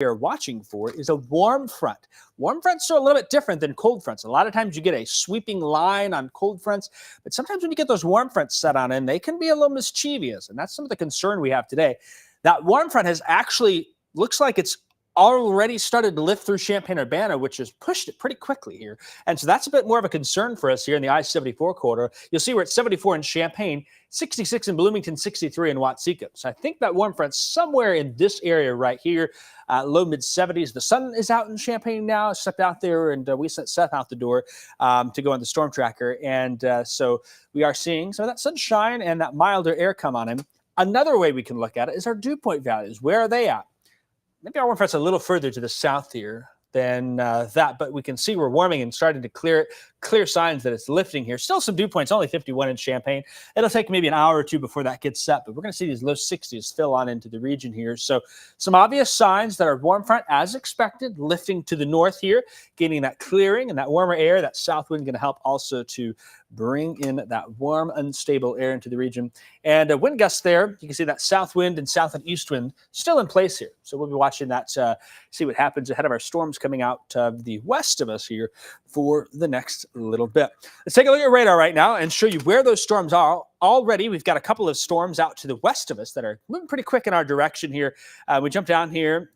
are watching for is a warm front. Warm fronts are a little bit different than cold fronts. A lot of times you get a sweeping line on cold fronts, but sometimes when you get those warm fronts set on in, they can be a little mischievous, and that's some of the concern we have today. That warm front has actually looks like it's already started to lift through Champaign-Urbana, which has pushed it pretty quickly here. And so that's a bit more of a concern for us here in the I-74 corridor. You'll see we're at 74 in Champaign, 66 in Bloomington, 63 in Watseka. So I think that warm front's somewhere in this area right here, low mid-70s. The sun is out in Champaign now. I stepped out there, and we sent Seth out the door to go on the storm tracker. And so we are seeing some of that sunshine and that milder air come on him. Another way we can look at it is our dew point values. Where are they at? Maybe our warm front's a little further to the south here than that, but we can see we're warming and starting to clear signs that it's lifting here. Still some dew points, only 51 in Champaign. It'll take maybe an hour or two before that gets set, but we're going to see these low 60s fill on into the region here. So some obvious signs that our warm front, as expected, lifting to the north here, gaining that clearing and that warmer air. That south wind going to help also to bring in that warm, unstable air into the region. And wind gusts there, you can see that south wind and south and east wind still in place here. So we'll be watching that, see what happens ahead of our storms coming out of the west of us here for the next little bit. Let's take a look at radar right now and show you where those storms are. Already, we've got a couple of storms out to the west of us that are moving pretty quick in our direction here. We jump down here.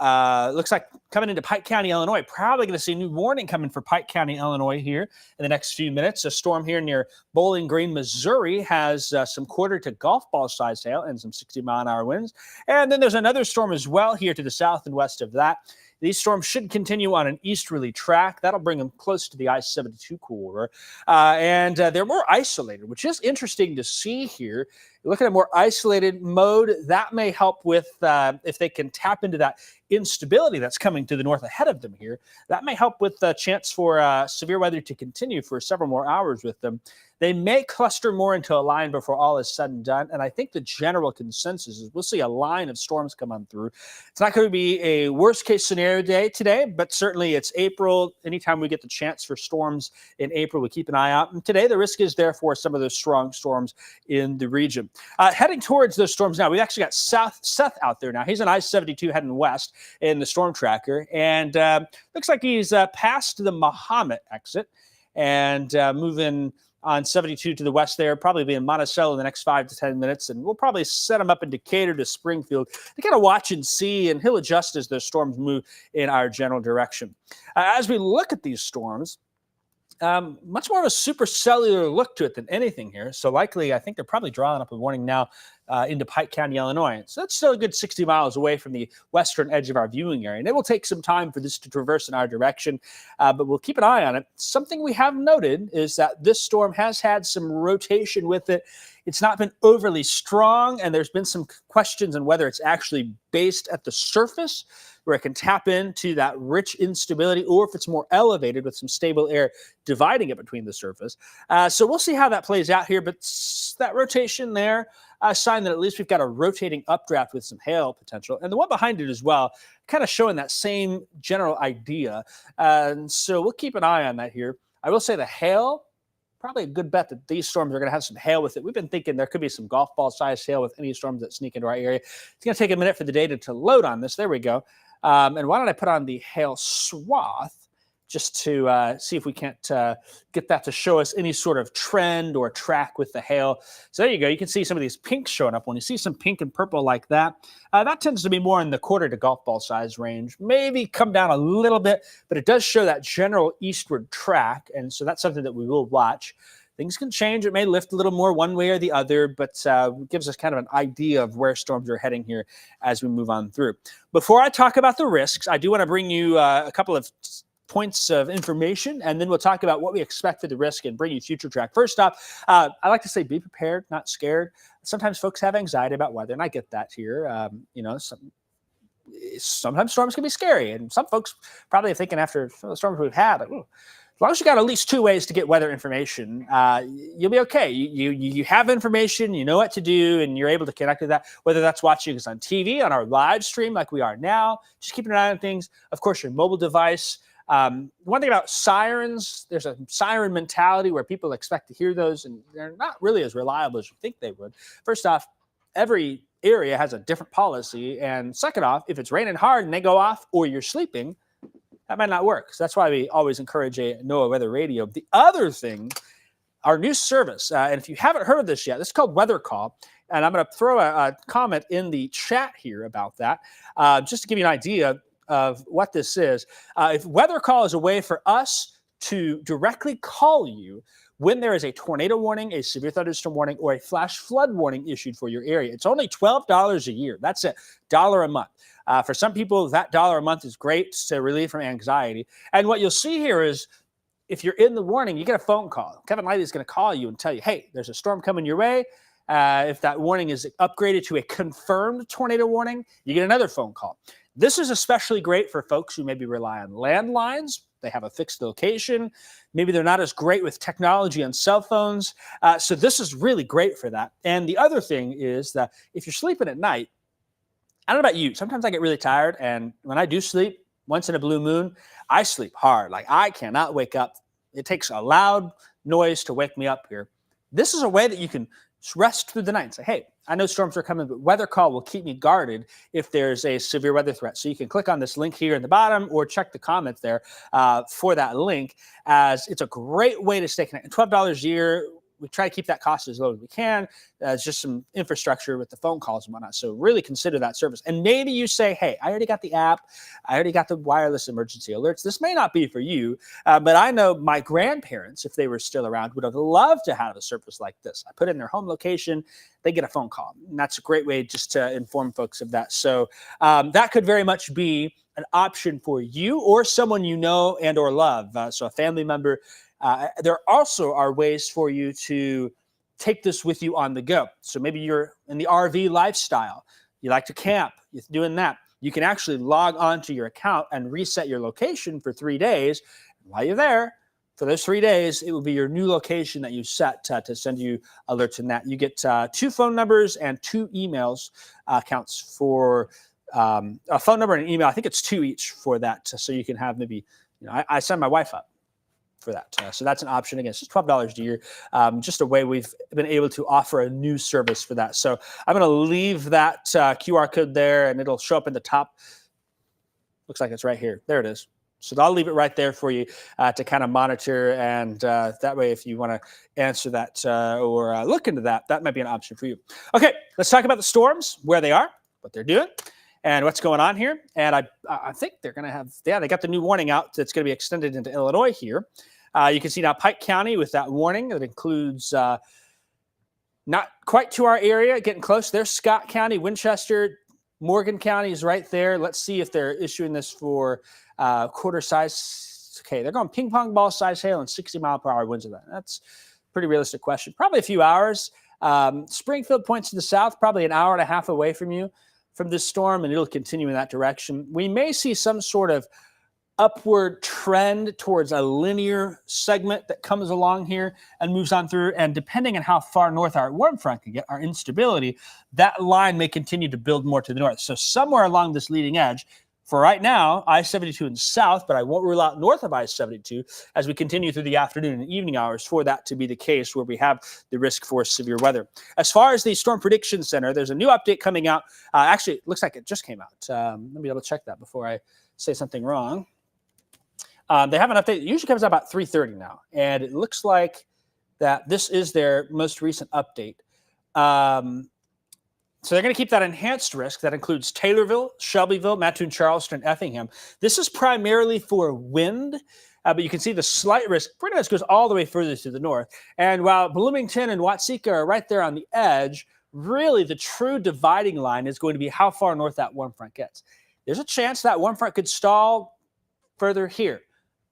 Looks like coming into Pike County, Illinois. Probably going to see a new warning coming for Pike County, Illinois here in the next few minutes. A storm here near Bowling Green, Missouri has some quarter to golf ball size hail and some 60-mile-an-hour winds. And then there's another storm as well here to the south and west of that. These storms should continue on an easterly track. That'll bring them close to the I-72 corridor. And they're more isolated, which is interesting to see here. Look at a more isolated mode. That may help with, if they can tap into that instability that's coming to the north ahead of them here, that may help with the chance for severe weather to continue for several more hours with them. They may cluster more into a line before all is said and done. And I think the general consensus is we'll see a line of storms come on through. It's not going to be a worst case scenario day today, but certainly it's April. Anytime we get the chance for storms in April, we keep an eye out. And today the risk is there for some of those strong storms in the region. Heading towards those storms now, we've actually got Seth out there now. He's on I-72 heading west in the storm tracker. And looks like he's past the Mahomet exit and moving on 72 to the west there, probably be in Monticello in the next 5 to 10 minutes, and we'll probably set him up in Decatur to Springfield to kind of watch and see, and he'll adjust as those storms move in our general direction. As we look at these storms, much more of a supercellular look to it than anything here. So likely, I think they're probably drawing up a warning now into Pike County, Illinois. So that's still a good 60 miles away from the western edge of our viewing area. And it will take some time for this to traverse in our direction, but we'll keep an eye on it. Something we have noted is that this storm has had some rotation with it. It's not been overly strong, and there's been some questions on whether it's actually based at the surface where it can tap into that rich instability, or if it's more elevated with some stable air dividing it between the surface. So we'll see how that plays out here, but that rotation there, a sign that at least we've got a rotating updraft with some hail potential. And the one behind it as well, kind of showing that same general idea. And so we'll keep an eye on that here. I will say the hail, probably a good bet that these storms are going to have some hail with it. We've been thinking there could be some golf ball size hail with any storms that sneak into our area. It's going to take a minute for the data to load on this. There we go. And why don't I put on the hail swath just to see if we can't get that to show us any sort of trend or track with the hail. So there you go. You can see some of these pinks showing up. When you see some pink and purple like that, that tends to be more in the quarter to golf ball size range. Maybe come down a little bit, but it does show that general eastward track. And so that's something that we will watch. Things can change. It may lift a little more one way or the other, but gives us kind of an idea of where storms are heading here as we move on through. Before I talk about the risks, I do want to bring you a couple of points of information, and then we'll talk about what we expect for the risk and bring you future track. First off, I like to say be prepared, not scared. Sometimes folks have anxiety about weather, and I get that here. Sometimes storms can be scary, and some folks probably are thinking after some of the storms we've had, like, as long as you got at least 2 ways to get weather information, you'll be okay. You have information, you know what to do, and you're able to connect with that, whether that's watching us on TV, on our live stream like we are now, just keeping an eye on things. Of course, your mobile device. One thing about sirens, there's a siren mentality where people expect to hear those, and they're not really as reliable as you think they would. First off, every area has a different policy. And second off, if it's raining hard and they go off or you're sleeping, that might not work. So that's why we always encourage a NOAA weather radio. The other thing, our new service, and if you haven't heard of this yet, this is called Weather Call. And I'm going to throw a comment in the chat here about that, just to give you an idea of what this is. If Weather Call is a way for us to directly call you when there is a tornado warning, a severe thunderstorm warning, or a flash flood warning issued for your area. It's only $12 a year. That's it, $1 a month. For some people, that $1 a month is great to relieve from anxiety. And what you'll see here is, if you're in the warning, you get a phone call. Kevin Lighty is going to call you and tell you, hey, there's a storm coming your way. If that warning is upgraded to a confirmed tornado warning, you get another phone call. This is especially great for folks who maybe rely on landlines. They have a fixed location. Maybe they're not as great with technology on cell phones. So this is really great for that. And the other thing is that if you're sleeping at night, I don't know about you, sometimes I get really tired. And when I do sleep, once in a blue moon, I sleep hard. Like, I cannot wake up. It takes a loud noise to wake me up here. This is a way that you can rest through the night and say, hey, I know storms are coming, but Weather Call will keep me guarded if there's a severe weather threat. So you can click on this link here in the bottom or check the comments there for that link, as it's a great way to stay connected. $12 a year. We try to keep that cost as low as we can. It's just some infrastructure with the phone calls and whatnot. So really consider that service. And maybe you say, hey, I already got the app. I already got the wireless emergency alerts. This may not be for you, but I know my grandparents, if they were still around, would have loved to have a service like this. I put in their home location, they get a phone call. And that's a great way just to inform folks of that. So that could very much be an option for you or someone you know and or love. So a family member. There also are ways for you to take this with you on the go. So maybe you're in the RV lifestyle. You like to camp. You're doing that. You can actually log on to your account and reset your location for 3 days. While you're there, for those 3 days, it will be your new location that you set to send you alerts in that. You get 2 phone numbers and 2 emails accounts for a phone number and an email. I think it's 2 each for that. So you can have maybe, I send my wife up for that. So that's an option. Again, it's just $12 a year. Just a way we've been able to offer a new service for that. So I'm going to leave that QR code there, and it'll show up in the top. Looks like it's right here. There it is. So I'll leave it right there for you to kind of monitor. And that way, if you want to answer that or look into that, that might be an option for you. Okay, let's talk about the storms, where they are, what they're doing, and what's going on here. And I think they're going to have, they got the new warning out that's going to be extended into Illinois here. You can see now Pike County with that warning that includes not quite to our area, getting close. There's Scott County, Winchester, Morgan County is right there. Let's see if they're issuing this for quarter size. Okay, they're going ping pong ball size hail and 60-mile-per-hour winds of that. That's a pretty realistic question. Probably a few hours. Springfield points to the south, probably an hour and a half away from you from this storm, and it'll continue in that direction. We may see some sort of upward trend towards a linear segment that comes along here and moves on through. And depending on how far north our warm front can get, our instability, that line may continue to build more to the north. So somewhere along this leading edge, for right now, I-72 in south, but I won't rule out north of I-72 as we continue through the afternoon and evening hours for that to be the case where we have the risk for severe weather. As far as the Storm Prediction Center, there's a new update coming out. Actually, it looks like it just came out. Let me double check that before I say something wrong. They have an update. It usually comes out about 3:30 now, and it looks like that this is their most recent update. So they're going to keep that enhanced risk. That includes Taylorville, Shelbyville, Mattoon, Charleston, Effingham. This is primarily for wind, but you can see the slight risk pretty much goes all the way further to the north. And while Bloomington and Watseka are right there on the edge, really the true dividing line is going to be how far north that warm front gets. There's a chance that warm front could stall further here.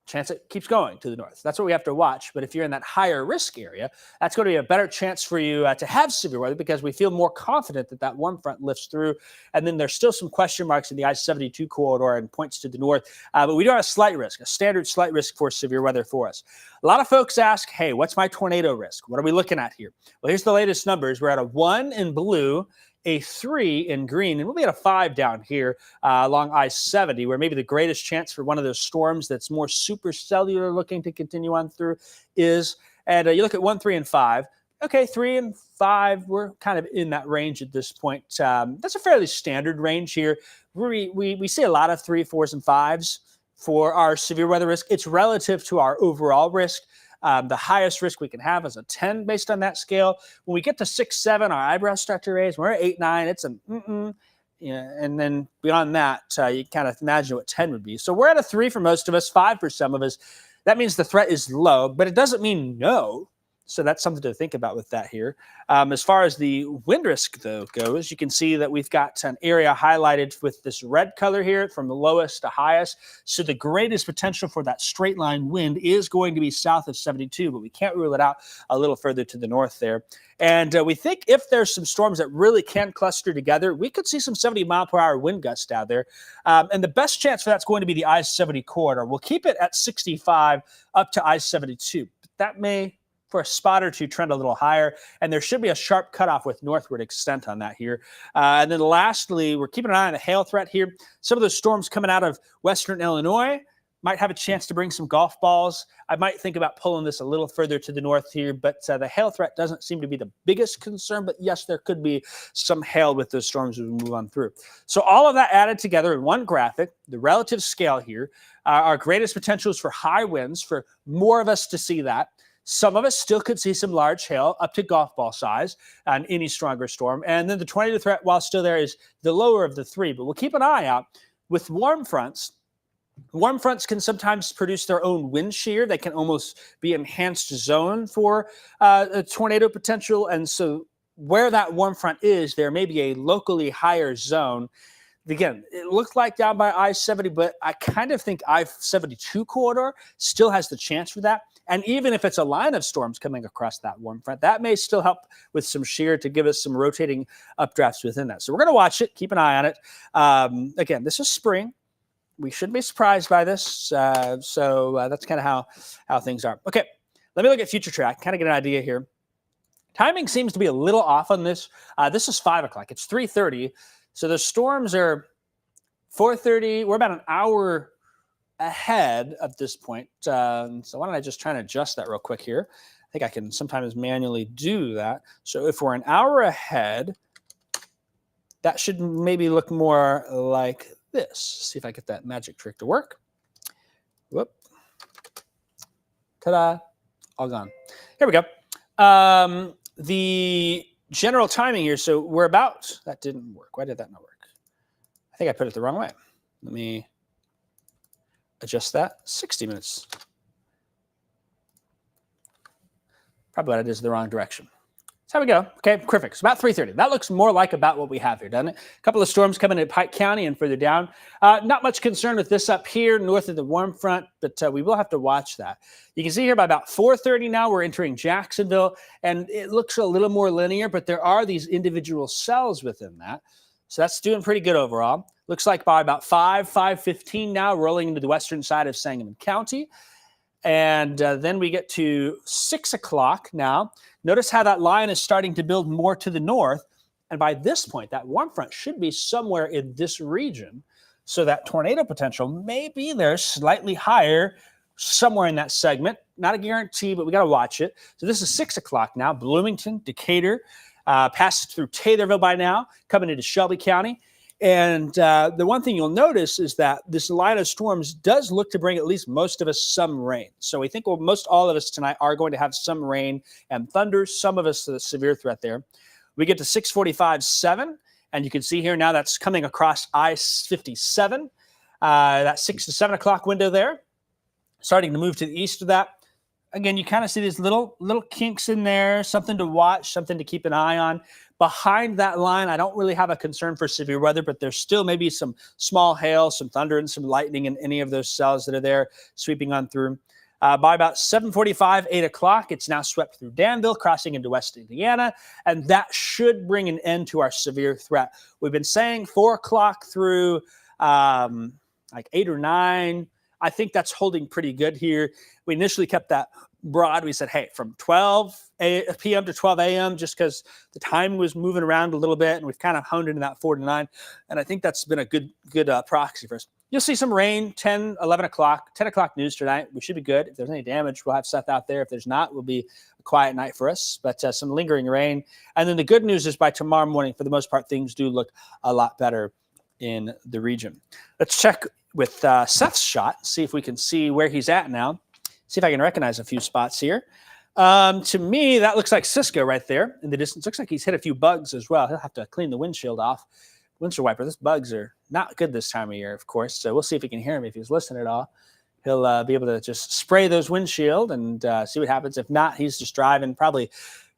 Chance it keeps going to the north. That's what we have to watch. But if you're in that higher risk area, that's going to be a better chance for you to have severe weather because we feel more confident that that warm front lifts through. And then there's still some question marks in the I-72 corridor and points to the north. But we do have a slight risk, a standard slight risk for severe weather for us. A lot of folks ask, hey, what's my tornado risk? What are we looking at here? Well, here's the latest numbers. We're at a 1 in blue, a 3 in green, and we'll be at a 5 down here along I-70, where maybe the greatest chance for one of those storms that's more supercellular looking to continue on through is. And you look at 1, 3, and 5. Okay, 3 and 5, we're kind of in that range at this point. That's a fairly standard range here. We see a lot of 3, 4s, and 5s for our severe weather risk. It's relative to our overall risk. The highest risk we can have is a 10 based on that scale. When we get to 6, 7, our eyebrows start to raise. When we're at 8, 9, it's an mm-mm. Yeah, and then beyond that, you kind of imagine what 10 would be. So we're at a 3 for most of us, 5 for some of us. That means the threat is low, but it doesn't mean no. So that's something to think about with that here. As far as the wind risk, though, goes, you can see that we've got an area highlighted with this red color here from the lowest to highest. So the greatest potential for that straight line wind is going to be south of 72, but we can't rule it out a little further to the north there. And we think if there's some storms that really can cluster together, we could see some 70-mile-per-hour wind gusts out there. And the best chance for that's going to be the I-70 corridor. We'll keep it at 65 up to I-72. But that may, for a spot or two, trend a little higher, and there should be a sharp cutoff with northward extent on that here. And then lastly, we're keeping an eye on the hail threat here. Some of those storms coming out of western Illinois might have a chance to bring some golf balls. I might think about pulling this a little further to the north here, but the hail threat doesn't seem to be the biggest concern, but yes, there could be some hail with those storms as we move on through. So all of that added together in one graphic, the relative scale here, our greatest potentials for high winds, for more of us to see that. Some of us still could see some large hail up to golf ball size on any stronger storm. And then the tornado threat, while still there, is the lower of the 3. But we'll keep an eye out with warm fronts. Warm fronts can sometimes produce their own wind shear. They can almost be enhanced zone for a tornado potential. And so where that warm front is, there may be a locally higher zone. Again, it looked like down by I-70, but I kind of think I-72 corridor still has the chance for that. And even if it's a line of storms coming across that warm front, that may still help with some shear to give us some rotating updrafts within that. So we're going to watch it, keep an eye on it. Again, this is spring. We shouldn't be surprised by this. So that's kind of how things are. Okay, let me look at future track, kind of get an idea here. Timing seems to be a little off on this. This is 5 o'clock. It's 3:30. So the storms are 4:30. We're about an hour ahead at this point. So why don't I just try and adjust that real quick here? I think I can sometimes manually do that. So if we're an hour ahead, that should maybe look more like this. See if I get that magic trick to work. Whoop. Ta-da. All gone. Here we go. The general timing here. So we're about, that didn't work. Why did that not work? I think I put it the wrong way. Let me adjust that. 60 minutes. Probably what I did is the wrong direction. So how we go. Okay, perfect. So about 3:30. That looks more like about what we have here, doesn't it? A couple of storms coming in Pike County and further down. Not much concern with this up here north of the warm front, but we will have to watch that. You can see here by about 4:30 now, we're entering Jacksonville, and it looks a little more linear, but there are these individual cells within that. So that's doing pretty good overall. Looks like by about 5:15 now, rolling into the western side of Sangamon County. And then we get to 6 o'clock now. Notice how that line is starting to build more to the north. And by this point, that warm front should be somewhere in this region. So that tornado potential may be there slightly higher somewhere in that segment. Not a guarantee, but we got to watch it. So this is 6 o'clock now. Bloomington, Decatur, passed through Taylorville by now, coming into Shelby County. And the one thing you'll notice is that this line of storms does look to bring at least most of us some rain. So we think most all of us tonight are going to have some rain and thunder, some of us a severe threat there. We get to 6:45, 7, and you can see here now that's coming across I-57, that 6 to 7 o'clock window there, starting to move to the east of that. Again, you kind of see these little kinks in there, something to watch, something to keep an eye on. Behind that line, I don't really have a concern for severe weather, but there's still maybe some small hail, some thunder, and some lightning in any of those cells that are there sweeping on through. By about 7:45, 8 o'clock, it's now swept through Danville, crossing into West Indiana, and that should bring an end to our severe threat. We've been saying 4 o'clock through like 8 or 9. I think that's holding pretty good here. We initially kept that broad. We said, hey, from 12 p.m. to 12 a.m., just because the time was moving around a little bit, and we've kind of honed into that 4 to 9. And I think that's been a good proxy for us. You'll see some rain 10 o'clock news tonight. We should be good. If there's any damage, we'll have Seth out there. If there's not, it will be a quiet night for us, but some lingering rain. And then the good news is by tomorrow morning, for the most part, things do look a lot better in the region. Let's check with Seth's shot, see if we can see where he's at now. See if I can recognize a few spots here. To me, that looks like Cisco right there in the distance. Looks like he's hit a few bugs as well. He'll have to clean the windshield off. Windshield wiper. Those bugs are not good this time of year, of course. So we'll see if we can hear him. If he's listening at all, he'll be able to just spray those windshield and see what happens. If not, he's just driving, probably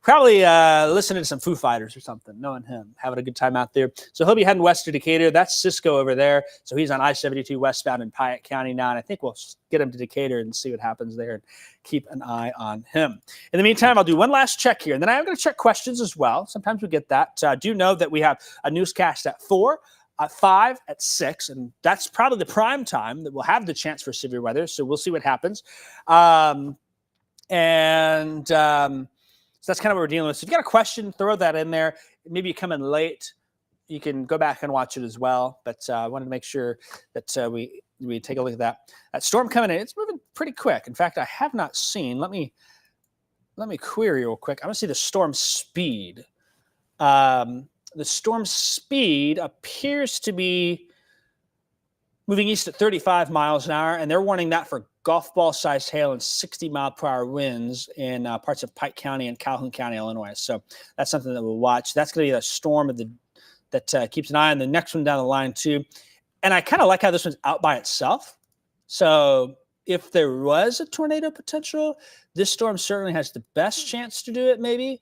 listening to some Foo Fighters or something, knowing him, having a good time out there. So he'll be heading west to Decatur. That's Cisco over there. So he's on I-72 westbound in Piatt County now, and I think we'll get him to Decatur and see what happens there and keep an eye on him. In the meantime, I'll do one last check here, and then I'm going to check questions as well. Sometimes we get that. Do know that we have a newscast at 4, at 5, at 6, and that's probably the prime time that we'll have the chance for severe weather, so we'll see what happens. So that's kind of what we're dealing with. So if you've got a question, throw that in there. Maybe you come in late, you can go back and watch it as well. But I wanted to make sure that we take a look at that. That storm coming in, it's moving pretty quick. In fact, I have not seen. Let me query real quick. I want to see the storm speed. The storm speed appears to be moving east at 35 miles an hour, and they're warning that for golf ball-sized hail and 60-mile-per-hour winds in parts of Pike County and Calhoun County, Illinois. So that's something that we'll watch. That's going to be the storm that keeps an eye on the next one down the line, too. And I kind of like how this one's out by itself. So if there was a tornado potential, this storm certainly has the best chance to do it, maybe.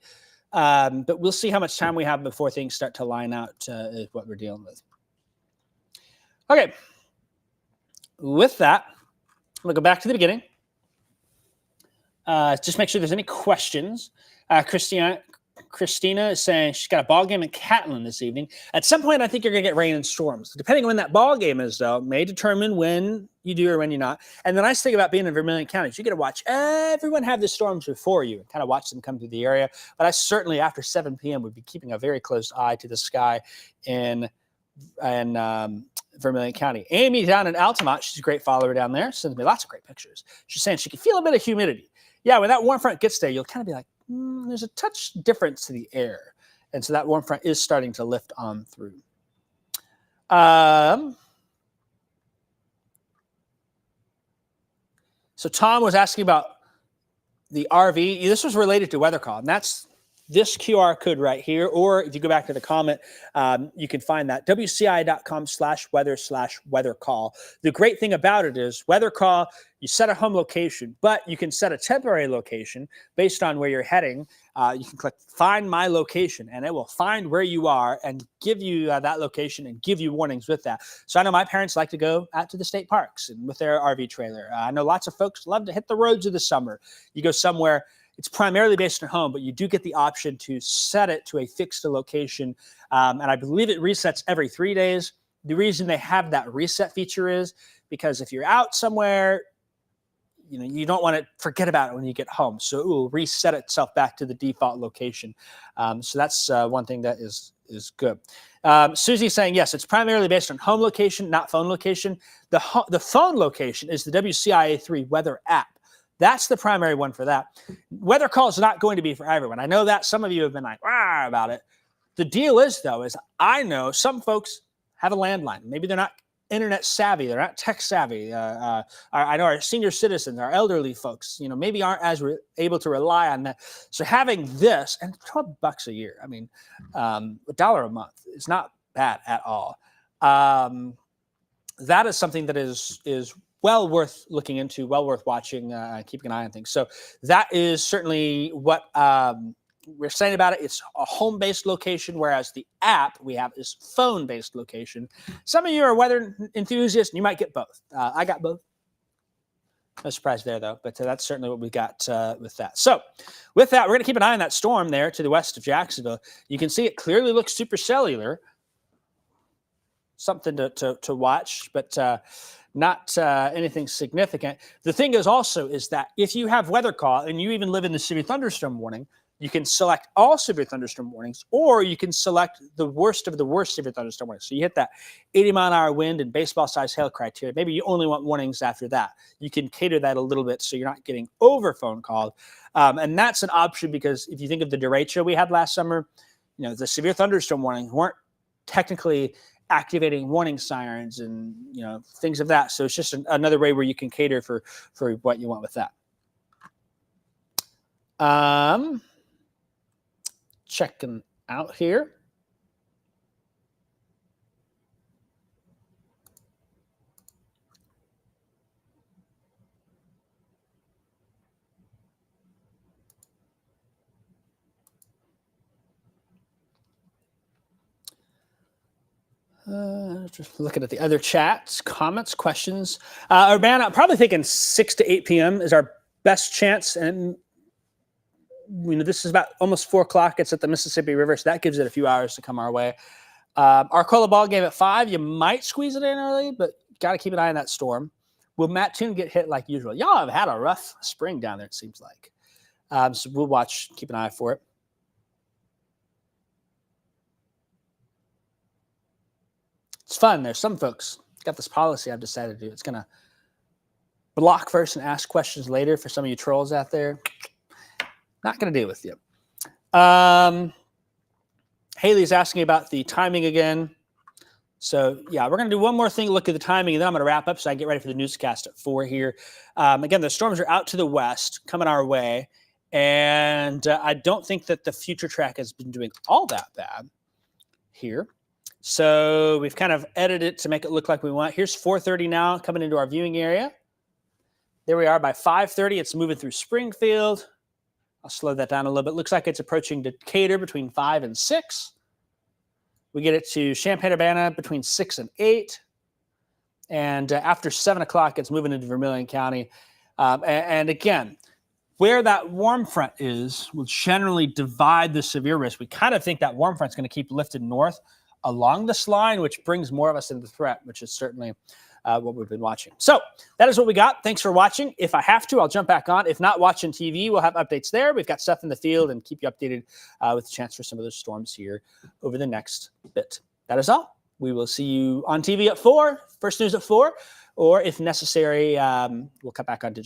But we'll see how much time we have before things start to line out is what we're dealing with. Okay. With that, I'm going to go back to the beginning. Just make sure there's any questions. Christina is saying she's got a ball game in Catlin this evening. At some point, I think you're going to get rain and storms. Depending on when that ball game is, though, may determine when you do or when you're not. And the nice thing about being in Vermilion County is you get to watch everyone have the storms before you and kind of watch them come through the area. But I certainly, after 7 p.m., would be keeping a very close eye to the sky in Vermilion County. Amy down in Altamont, she's a great follower down there, sends me lots of great pictures. She's saying she can feel a bit of humidity. Yeah, when that warm front gets there, you'll kind of be like, there's a touch difference to the air. And so that warm front is starting to lift on through. So Tom was asking about the RV. This was related to weather call, and that's this QR code right here, or if you go back to the comment, you can find that wci.com/weather/weather call. The great thing about it is weather call, you set a home location, but you can set a temporary location based on where you're heading. You can click find my location and it will find where you are and give you that location and give you warnings with that. So I know my parents like to go out to the state parks and with their RV trailer. I know lots of folks love to hit the roads of the summer. You go somewhere, it's primarily based on home, but you do get the option to set it to a fixed location. And I believe it resets every 3 days. The reason they have that reset feature is because if you're out somewhere, you don't want to forget about it when you get home. So it will reset itself back to the default location. So that's one thing that is good. Susie's saying, yes, it's primarily based on home location, not phone location. The phone location is the WCIA3 weather app. That's the primary one for that. Weather call is not going to be for everyone. I know that some of you have been like, rah, about it. The deal is, though, is I know some folks have a landline. Maybe they're not internet savvy. They're not tech savvy. I know our senior citizens, our elderly folks, maybe aren't as able to rely on that. So having this, and $12 a year, I mean, $1 a month is not bad at all. That is something that is well worth looking into, well worth watching, keeping an eye on things. So that is certainly what we're saying about it. It's a home-based location, whereas the app we have is phone-based location. Some of you are weather enthusiasts, and you might get both. I got both. No surprise there, though, but that's certainly what we got with that. So with that, we're going to keep an eye on that storm there to the west of Jacksonville. You can see it clearly looks supercellular. Something to watch, but not anything significant. The thing is also is that if you have weather call and you even live in the severe thunderstorm warning, you can select all severe thunderstorm warnings, or you can select the worst of the worst severe thunderstorm warnings. So you hit that 80-mile-an-hour wind and baseball-sized hail criteria. Maybe you only want warnings after that. You can cater that a little bit so you're not getting over phone called. And that's an option because if you think of the derecho we had last summer, the severe thunderstorm warnings weren't technically activating warning sirens and things of that. So it's just another way where you can cater for what you want with that. Checking out here. Just looking at the other chats, comments, questions. Urbana, I'm probably thinking 6 to 8 p.m. is our best chance. And this is about almost 4 o'clock. It's at the Mississippi River, so that gives it a few hours to come our way. Arcola ball game at 5. You might squeeze it in early, but got to keep an eye on that storm. Will Matt Toon get hit like usual? Y'all have had a rough spring down there, it seems like. So we'll watch, keep an eye for it. It's fun. There's some folks got this policy I've decided to do. It's going to block first and ask questions later for some of you trolls out there. Not going to deal with you. Haley's asking about the timing again. So, yeah, we're going to do one more thing, look at the timing, and then I'm going to wrap up so I get ready for the newscast at 4 here. Again, the storms are out to the west, coming our way, and I don't think that the future track has been doing all that bad here. So we've kind of edited it to make it look like we want. Here's 4:30 now, coming into our viewing area. There we are. By 5:30, it's moving through Springfield. I'll slow that down a little bit. Looks like it's approaching Decatur between 5 and 6. We get it to Champaign-Urbana between 6 and 8. And after 7 o'clock, it's moving into Vermilion County. And again, where that warm front is will generally divide the severe risk. We kind of think that warm front's going to keep lifted north along this line, which brings more of us into the threat, which is certainly what we've been watching. So that is what we got. Thanks for watching. If I have to, I'll jump back on. If not, watching TV, we'll have updates there. We've got stuff in the field and keep you updated with the chance for some of those storms here over the next bit. That is all. We will see you on TV at 4, first news at 4, or if necessary, we'll cut back on digital.